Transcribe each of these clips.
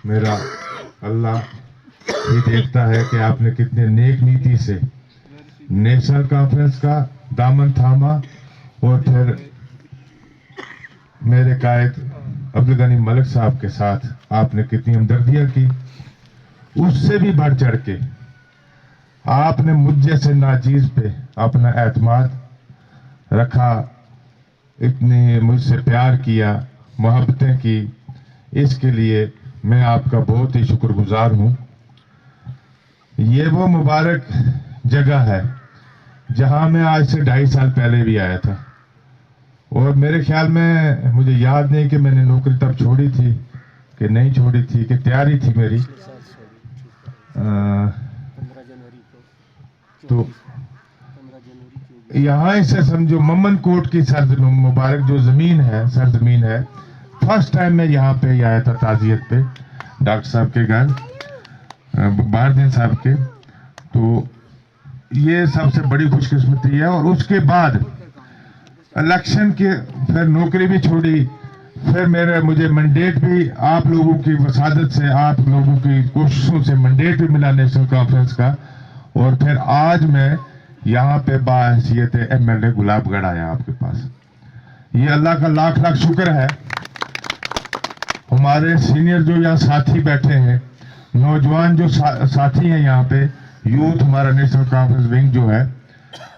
میرا اللہ یہ دیکھتا ہے کہ آپ نے کتنے نیک نیتی سے نیشنل کانفرنس کا دامن تھاما اور پھر میرے قائد عبدالغنی ملک صاحب کے ساتھ آپ نے کتنی ہمدردیاں کی. اس سے بھی بڑھ چڑھ کے آپ نے مجھ جیسے ناچیز پہ اپنا اعتماد رکھا, اتنے مجھ سے پیار کیا, محبتیں کی. اس کے لیے میں آپ کا بہت ہی شکر گزار ہوں. یہ وہ مبارک جگہ ہے جہاں میں آج سے 2.5 سال پہلے بھی آیا تھا, اور میرے خیال میں مجھے یاد نہیں کہ میں نے نوکری تب چھوڑی تھی کہ نہیں چھوڑی تھی, کہ تیاری تھی میری. تو یہاں سے سمجھو ممن کوٹ کی مبارک جو زمین ہے, سرزمین ہے. فرسٹ ٹائم میں یہاں پہ آیا تھا تعزیت پہ ڈاکٹر صاحب کے گھر, باردین صاحب کے. تو یہ سب سے بڑی خوش قسمتی ہے. اور اس کے بعد الیکشن کے پھر نوکری بھی چھوڑی, پھر مجھے منڈیٹ بھی آپ لوگوں کی وسادت سے, آپ لوگوں کی کوششوں سے منڈیٹ بھی ملا نیشنل کانفرنس کا. اور پھر آج میں یہاں پہ باحیثیت MLA گلاب گڑھ آیا آپ کے پاس. یہ اللہ کا لاکھ لاکھ شکر ہے. ہمارے سینئر جو یہاں ساتھی بیٹھے ہیں, نوجوان جو ساتھی ہیں یہاں پہ, یوتھ ہمارا نیشنل کانفرنس ونگ جو ہے,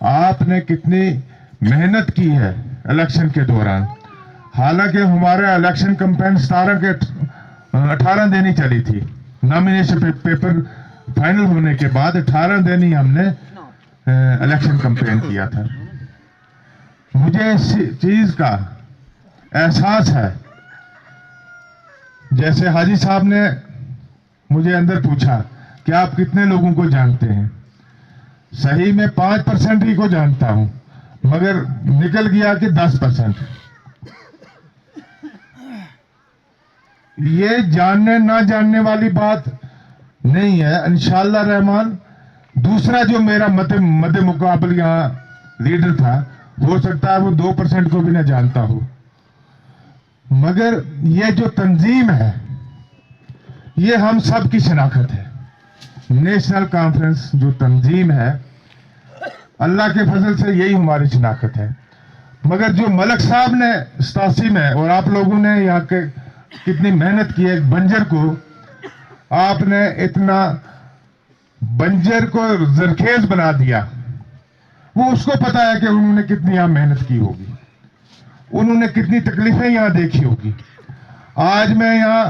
آپ نے کتنی محنت کی ہے الیکشن کے دوران. حالانکہ ہمارا الیکشن کمپین 18 دن ہی چلی تھی. نامینیشن پیپر فائنل ہونے کے بعد 18 دن ہی ہم نے الیکشن کمپین کیا تھا. مجھے اس چیز کا احساس ہے, جیسے حاجی صاحب نے مجھے اندر پوچھا کہ آپ کتنے لوگوں کو جانتے ہیں. صحیح میں 5% ہی کو جانتا ہوں, مگر نکل گیا کہ 10%. یہ جاننے نہ جاننے والی بات نہیں ہے. انشاءاللہ رحمان دوسرا جو میرا مد مقابل یہاں لیڈر تھا, ہو سکتا ہے وہ 2% کو بھی نہ جانتا ہو, مگر یہ جو تنظیم ہے یہ ہم سب کی شناخت ہے. نیشنل کانفرنس جو تنظیم ہے, اللہ کے فضل سے یہی ہماری شناخت ہے. مگر جو ملک صاحب نے 87 میں, اور آپ لوگوں نے یہاں کے کتنی محنت کی ہے, ایک بنجر کو آپ نے اتنا بنجر کو زرخیز بنا دیا. وہ اس کو پتا ہے کہ انہوں نے کتنی یہاں محنت کی ہوگی, انہوں نے کتنی تکلیفیں یہاں دیکھی ہوگی. آج میں یہاں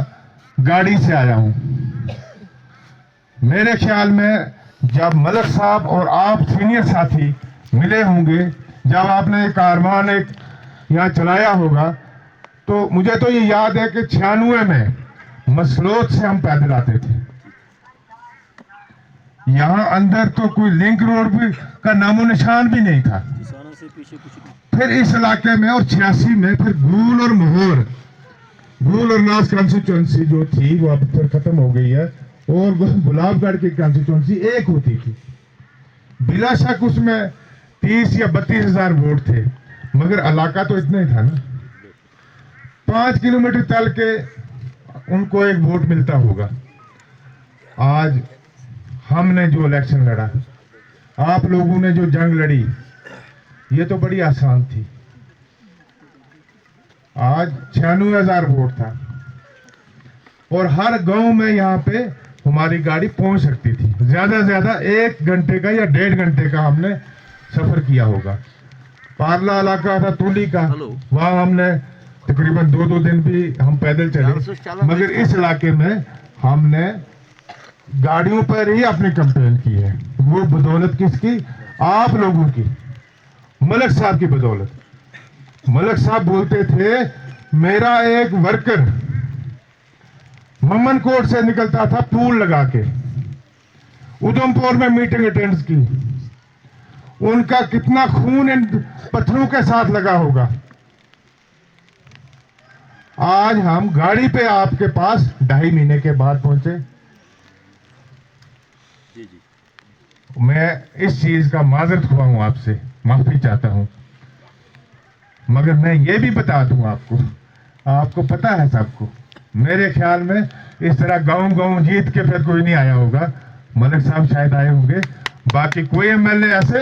گاڑی سے آیا ہوں. میرے خیال میں جب ملک صاحب اور آپ سینئر ساتھی ملے ہوں گے, جب آپ نے کاروان یہاں چلایا ہوگا, تو مجھے تو یہ یاد ہے کہ 96 میں مسلوت سے ہم پیدل آتے تھے. یہاں اندر تو کوئی لنک روڈ بھی کا نام و نشان بھی نہیں تھا. پھر اس علاقے میں, اور 86 میں پھر گول اور مہور, گول اور ناز کانسٹیچوئنسی جو تھی وہ اب پھر ختم ہو گئی ہے, اور گلاب گڑھ کی کانسٹیچوئنسی ایک ہوتی تھی. بلا شک اس میں 30 یا 32 ہزار ووٹ تھے, مگر علاقہ تو اتنا ہی تھا نا. 5 کلومیٹر چل کے ان کو ایک ووٹ ملتا ہوگا. آج ہم نے جو الیکشن لڑا, آپ لوگوں نے جو جنگ لڑی, یہ تو بڑی آسان تھی. آج 96,000 ووٹ تھا, اور ہر گاؤں میں یہاں پہ ہماری گاڑی پہنچ سکتی تھی. زیادہ سے زیادہ 1 گھنٹے کا یا 1.5 گھنٹے کا ہم نے سفر کیا ہوگا. پارلا علاقہ تھا تولی کا, وہاں ہم نے تقریباً 2 دن بھی ہم پیدل چلے. مگر اس علاقے میں ہم نے گاڑیوں پر ہی اپنی کمپین کی ہے. وہ بدولت کس کی؟ آپ لوگوں کی, ملک صاحب کی بدولت. ملک صاحب بولتے تھے میرا ایک ورکر ممن کوٹ سے نکلتا تھا پول لگا کے, ادھم پور میں میٹنگ اٹینڈ کی. ان کا کتنا خون ان پتھروں کے ساتھ لگا ہوگا. آج ہم گاڑی پہ آپ کے پاس 2.5 مہینے کے بعد پہنچے. میں اس چیز کا معذرت خواہ ہوں, آپ سے معافی چاہتا ہوں. مگر میں یہ بھی بتا دوں آپ کو پتا ہے سب کو, میرے خیال میں اس طرح گاؤں گاؤں جیت کے پھر کوئی نہیں آیا ہوگا. ملک صاحب شاید آئے ہوں گے, باقی کوئی ایم ایل اے ایسے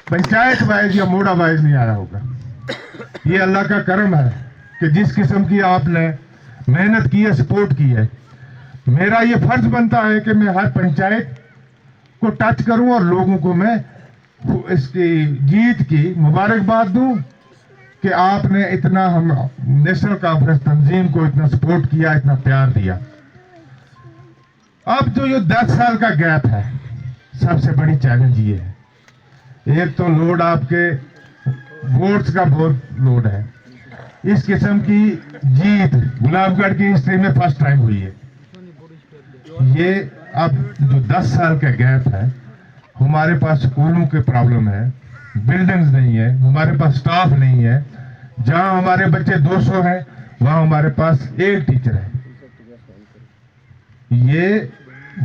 پنچایت وائز یا موڑا وائز نہیں آیا ہوگا. یہ اللہ کا کرم ہے کہ جس قسم کی آپ نے محنت کی ہے, سپورٹ کی ہے. میرا یہ فرض بنتا ہے کہ میں ہر پنچایت کو ٹچ کروں اور لوگوں کو میں اس کی جیت کی مبارکباد دوں کہ آپ نے اتنا ہم نیشنل کانفرنس تنظیم کو اتنا سپورٹ کیا, اتنا پیار دیا. اب جو یہ 10 سال کا گیپ ہے, سب سے بڑی چیلنج یہ ہے. ایک تو لوڈ آپ کے ووٹس کا بہت لوڈ ہے. اس قسم کی جیت گلاب گڑھ کی ہسٹری میں فرسٹ ٹائم ہوئی ہے. یہ اب جو 10 سال کا گیپ ہے, ہمارے پاس سکولوں کے پرابلم ہے, بلڈنگز نہیں ہے, ہمارے پاس سٹاف نہیں ہے. جہاں ہمارے بچے 200 ہیں وہاں ہمارے پاس 1 ٹیچر ہے. یہ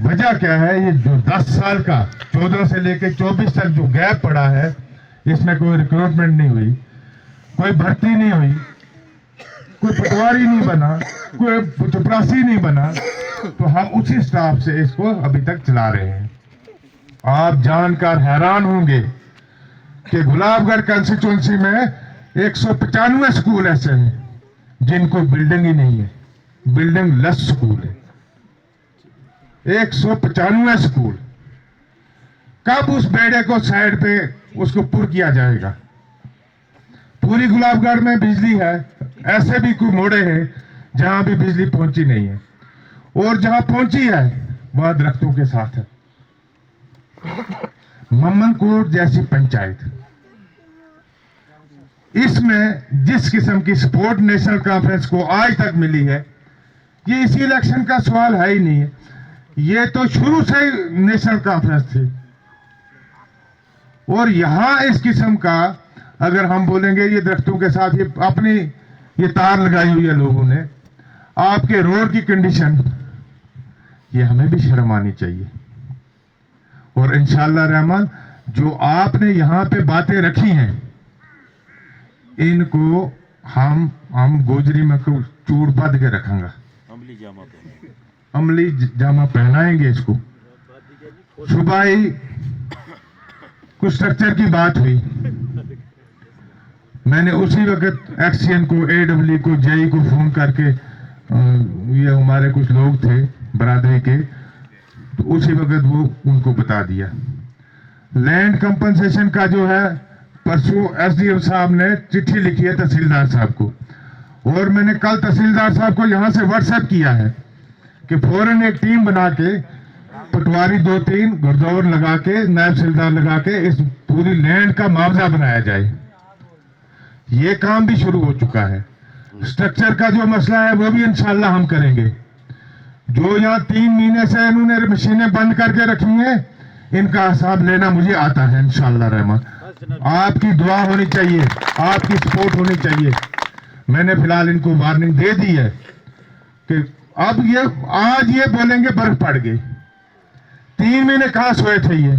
وجہ کیا ہے؟ یہ جو 10 سال کا 14 سے لے کے 24 تک جو گیپ پڑا ہے, اس میں کوئی ریکروٹمنٹ نہیں ہوئی, کوئی بھرتی نہیں ہوئی, کوئی پٹواری نہیں بنا, کوئی چپراسی نہیں بنا. تو ہم اسی سٹاف سے اس کو ابھی تک چلا رہے ہیں. آپ جان کر حیران ہوں گے کہ گلاب گڑھ کنسٹیچوئنسی میں 195 سکول ایسے ہیں جن کو بلڈنگ ہی نہیں ہے, بلڈنگ لیس سکول ہے. 195 سکول. کب اس بیڑے کو سائڈ پہ اس کو پر کیا جائے گا؟ پوری گلاب گڑھ میں بجلی ہے, ایسے بھی کوئی موڑے ہیں جہاں بھی بجلی پہنچی نہیں ہے, اور جہاں پہنچی ہے وہاں درختوں کے ساتھ ہے. ممن کوٹ جیسی پنچایت, اس میں جس قسم کی سپورٹ نیشنل کانفرنس کو آج تک ملی ہے, یہ اسی الیکشن کا سوال ہے ہی نہیں ہے. یہ تو شروع سے نیشنل کانفرنس تھی. اور یہاں اس قسم کا اگر ہم بولیں گے یہ درختوں کے ساتھ یہ اپنی یہ تار لگائی ہوئی ہے لوگوں نے, آپ کے روڈ کی کنڈیشن, یہ ہمیں بھی شرم آنی چاہیے. اور انشاءاللہ رحمان جو آپ نے یہاں پہ باتیں رکھی ہیں, ان کو ہم گوجری میں چوڑ بد کے رکھیں گا, عملی جامہ پہنائیں گے اس کو. صبح ہی کچھ اسٹرکچر کی بات ہوئی, میں نے اسی وقت ایکسین کو, اے ڈبلیو کو, جے کو فون کر کے, یہ ہمارے کچھ لوگ تھے برادری کے, تو اسی وقت وہ ان کو بتا دیا. لینڈ کمپنسیشن کا جو ہے, پرسوں ایس ڈی ایم صاحب نے چٹھی لکھی ہے تحصیلدار صاحب کو, اور میں نے کل تحصیلدار صاحب کو یہاں سے واٹس ایپ کیا ہے کہ فوراً ایک ٹیم بنا کے, پٹواری 2-3 گردور لگا کے, نائب تحصیلدار لگا کے اس پوری لینڈ کا معاوضہ بنایا جائے. یہ کام بھی شروع ہو چکا ہے. اسٹرکچر کا جو مسئلہ ہے وہ بھی انشاءاللہ ہم کریں گے. جو یہاں 3 مہینے سے انہوں نے مشینیں بند کر کے رکھی ہیں, ان کا حساب لینا مجھے آتا ہے انشاءاللہ رحمان. آپ کی دعا ہونی چاہیے, آپ کی سپورٹ ہونی چاہیے. میں نے فی الحال ان کو وارننگ دے دی ہے کہ اب یہ آج یہ بولیں گے برف پڑ گئی. 3 مہینے کہاں سوئے تھے یہ؟